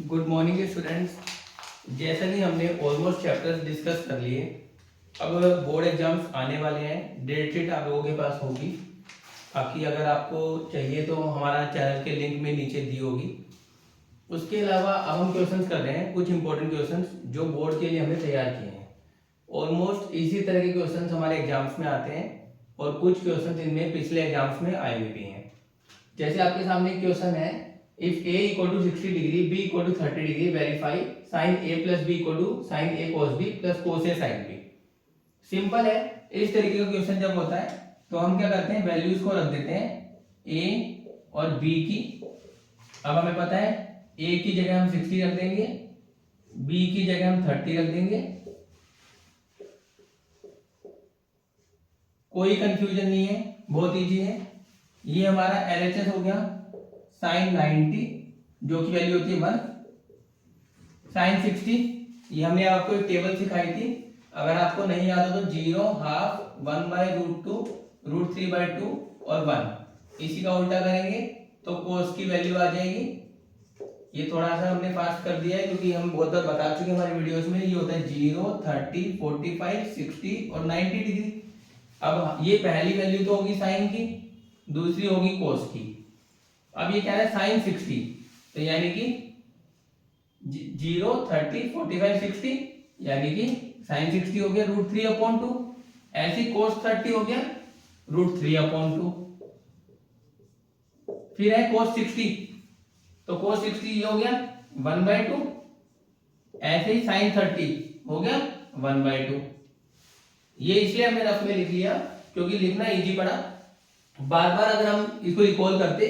Good morning students. जैसा कि हमने ऑलमोस्ट चैप्टर्स डिस्कस कर लिए, अब बोर्ड एग्जाम्स आने वाले हैं। डेट शीट आप लोगों के पास होगी। बाकी अगर आपको चाहिए तो हमारा चैनल के लिंक में नीचे दी होगी। उसके अलावा अब हम क्वेश्चंस कर रहे हैं, कुछ इंपॉर्टेंट क्वेश्चंस जो बोर्ड के लिए हमने तैयार किए हैं। ऑलमोस्ट इसी तरह के क्वेश्चंस हमारे एग्जाम्स में आते हैं और कुछ क्वेश्चंस इनमें पिछले एग्जाम्स में आए हुए भी हैं। जैसे आपके सामने एक क्वेश्चन है, if a equal to 60 degree, b equal to 30 degree, verify sin a plus b equal to sin a cos b plus cos a sin b। Simple है। इस तरीके का क्वेश्चन जब होता है तो हम क्या करते हैं, वैल्यूज को रख देते हैं a और b की। अब हमें पता है a की जगह हम 60 रख देंगे, b की जगह हम 30 रख देंगे। कोई कंफ्यूजन नहीं है, बहुत इजी है। ये हमारा LHS हो गया sin 90 जो की वैल्यू होती है 1, sin 60 ये हमने आपको एक टेबल सिखाई थी। अगर आपको नहीं याद हो तो 0, हाफ, 1/√2, √3/2 और 1। इसी का उल्टा करेंगे तो कोस की वैल्यू आ जाएगी। ये थोड़ा सा हमने फास्ट कर दिया है क्योंकि हम बहुत बार बता चुके हैं हमारी वीडियोस में। ये होता है 0, 30, 45, 60 और 90 डिग्री। अब ये पहली वैल्यू तो होगी साइन की, दूसरी होगी कोस की। अब ये क्या है, साइन 60, तो यानी कि 0, 30, 45, 60 यानी कि साइन 60 हो गया √3/2। ऐसे कोस 30 हो गया √3/2। फिर है कोस 60, तो कोस 60 ये हो गया 1/2। ऐसे ही साइन 30 हो गया 1/2। ये इसलिए हमने रफ में लिख लिया क्योंकि लिखना इजी पड़ा। बार बार अगर हम इसको रिकॉल करते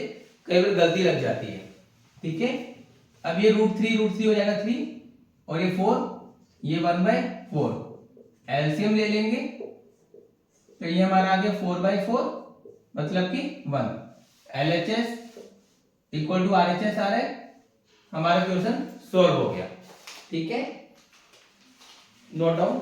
कई बार गलती लग जाती है। ठीक है, अब ये √3 हो जाएगा 3 और ये 4, ये 1/4। एलसीएम ले लेंगे तो ये हमारा आ गया 4/4 मतलब कि 1। LHS इक्वल टू RHS आ रहा है, हमारा क्वेश्चन सॉल्व हो गया। ठीक है, नोट डाउन।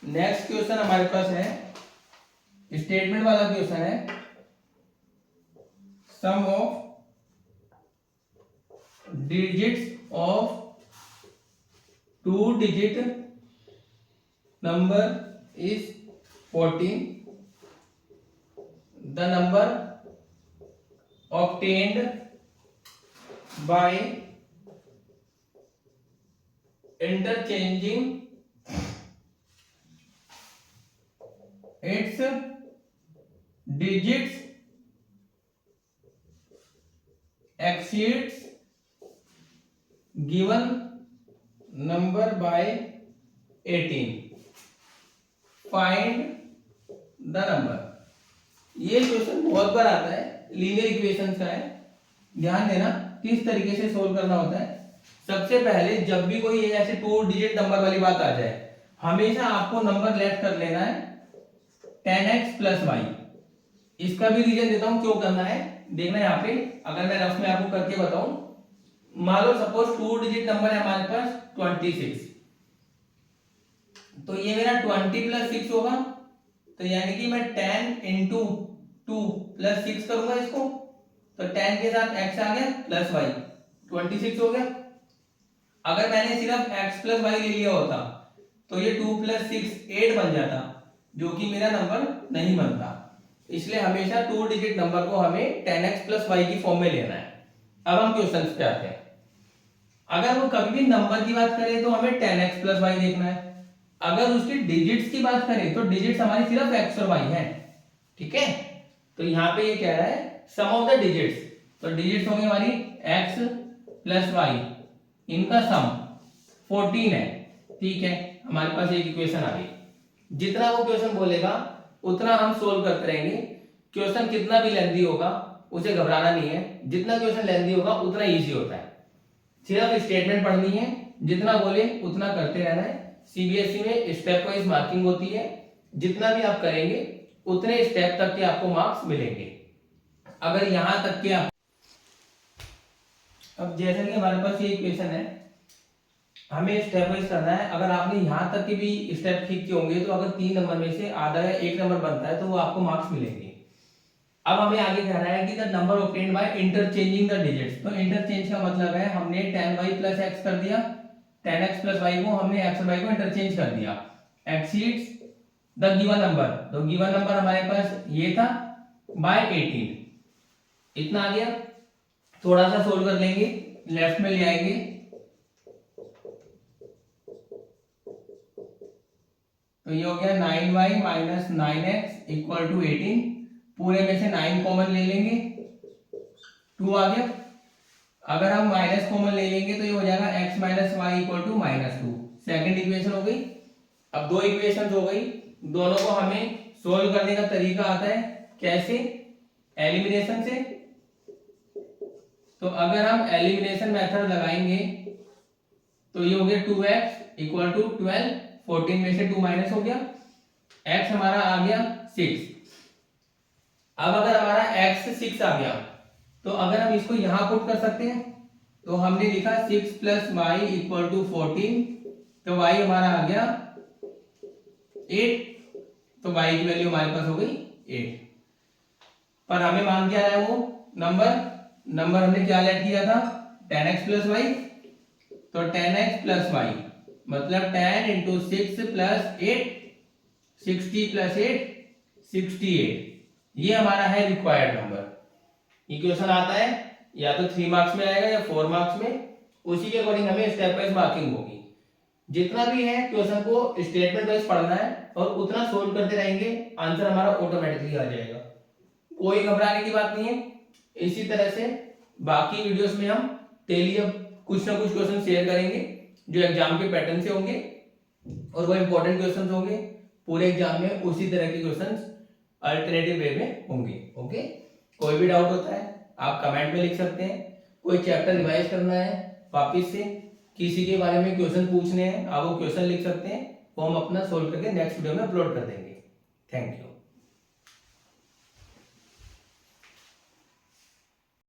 नेक्स्ट क्वेश्चन हमारे पास है, स्टेटमेंट वाला क्वेश्चन है। Sum of digits of 2 digit number is 14। The number obtained by interchanging its digits exceeds given number by 18। Find the number. ये क्वेश्चन बहुत बार आता है, लीनियर इक्वेशंस का है। ध्यान देना किस तरीके से सोल्व करना होता है। सबसे पहले जब भी कोई ऐसे 2 डिजिट नंबर वाली बात आ जाए, हमेशा आपको नंबर लेट कर लेना है 10x + y। इसका भी रीजन देता हूं क्यों करना है, देखना यहाँ पे। अगर मैं रफ में आपको करके बताऊं, मान लो सपोज 2 डिजिट नंबर है हमारे पास 26, तो ये मेरा 20 + 6 होगा। तो यानी कि मैं 10 × 2 + 6 करूंगा इसको, तो 10 के साथ x आ गया प्लस y, 26 हो गया। अगर मैंने सिर्फ x + y ले लिया होता तो ये 2 + 6 8 बन जाता, जो कि मेरा नंबर नहीं बनता। इसलिए हमेशा 2 डिजिट नंबर को हमें 10x + y की फॉर्म में लेना है। अब हम क्वेश्चन पे आते हैं। अगर वो कभी भी नंबर की बात करें तो हमें 10x + y देखना है। अगर उसकी डिजिट्स की बात करें तो डिजिट्स हमारी सिर्फ x और y हैं। ठीक है, तो यहां पे ये कह रहा है सम ऑफ द डिजिट्स, तो डिजिट्स होंगे हमारी x + y, इनका सम 14 है। ठीक है, हमारे पास एक इक्वेशन आ गई। जितना वो क्वेश्चन बोलेगा उतना हम सोल्व करते रहेंगे। क्वेश्चन कितना भी लेंथी होगा उसे घबराना नहीं है, जितना क्वेश्चन लेंथी होगा उतना इजी होता है। सिर्फ स्टेटमेंट पढ़नी है, जितना बोले उतना करते रहना है। सीबीएसई में स्टेप वाइज मार्किंग होती है, जितना भी आप करेंगे उतने स्टेप तक के आपको मार्क्स मिलेंगे। अगर यहां तक के आप, अब जैसे कि हमारे पास ये इक्वेशन है, हमें स्टेप वाइज करना है। अगर आपने यहाँ तक के भी स्टेप ठीक किए होंगे तो अगर 3 नंबर में से आधा या 1 नंबर बनता है तो वो आपको मार्क्स मिलेंगे। अब हमें आगे कह रहा है कि the number obtained by interchanging the digits. तो इंटरचेंज का मतलब है हमने 10y प्लस एक्स कर दिया, 10x प्लस वाई को हमने x और y को इंटरचेंज कर दिया, एक्सीड्स द गिवन नंबर। तो गिवन नंबर हमारे पास ये था बाय 18, इतना आ गया। थोड़ा सा सोल्व कर लेंगे, लेफ्ट में ले आएंगे, तो ये हो गया 9y minus 9x equal to 18। पूरे में से 9 कॉमन ले लेंगे, 2 आ गया। अगर हम माइनस कॉमन ले लेंगे तो ये हो जाएगा x minus Y equal to -2। Second equation हो गई। अब 2 इक्वेशन हो गई, दोनों को हमें सोल्व करने का तरीका आता है। कैसे? एलिमिनेशन से। तो अगर हम एलिमिनेशन मेथड लगाएंगे तो ये हो गया 2x इक्वल टू 12, 14 में से 2 माइनस हो गया, x हमारा आ गया 6। अब अगर हमारा x 6 आ गया तो अगर हम इसको यहां पुट कर सकते हैं तो हमने लिखा 6 प्लस वाई इक्वल टू 14, तो y हमारा आ गया 8, तो y की वैल्यू हमारे पास हो गई 8। पर हमें मान क्या रहा है वो नंबर हमने क्या लेट किया था 10x प्लस वाई, तो 10x प्लस वाई मतलब 10 इंटू 6 प्लस 8, 60 प्लस 8 68, ये हमारा है रिक्वायर्ड नंबर। इक्वेशन आता है या तो 3 मार्क्स में आएगा या 4 मार्क्स में, उसी के अकॉर्डिंग हमें स्टेप वाइज मार्किंग होगी। जितना भी है क्वेश्चन को स्टेटमेंट वाइज पढ़ना है और उतना सोल्व करते रहेंगे, आंसर हमारा ऑटोमेटिकली आ जाएगा। कोई घबराने की बात नहीं है। इसी तरह से बाकी वीडियोस में हम डेली अब कुछ ना कुछ क्वेश्चन शेयर करेंगे जो एग्जाम के पैटर्न से होंगे और वो इंपॉर्टेंट क्वेश्चन होंगे। पूरे एग्जाम में उसी तरह के क्वेश्चन अल्टरनेटिव वे में होंगे। ओके, कोई भी डाउट होता है आप कमेंट में लिख सकते हैं। कोई चैप्टर रिवाइज करना है वापस से, किसी के बारे में क्वेश्चन पूछने हैं, आप वो क्वेश्चन लिख सकते हैं, वो हम अपना सोल्व करके नेक्स्ट वीडियो में अपलोड कर देंगे। Thank you.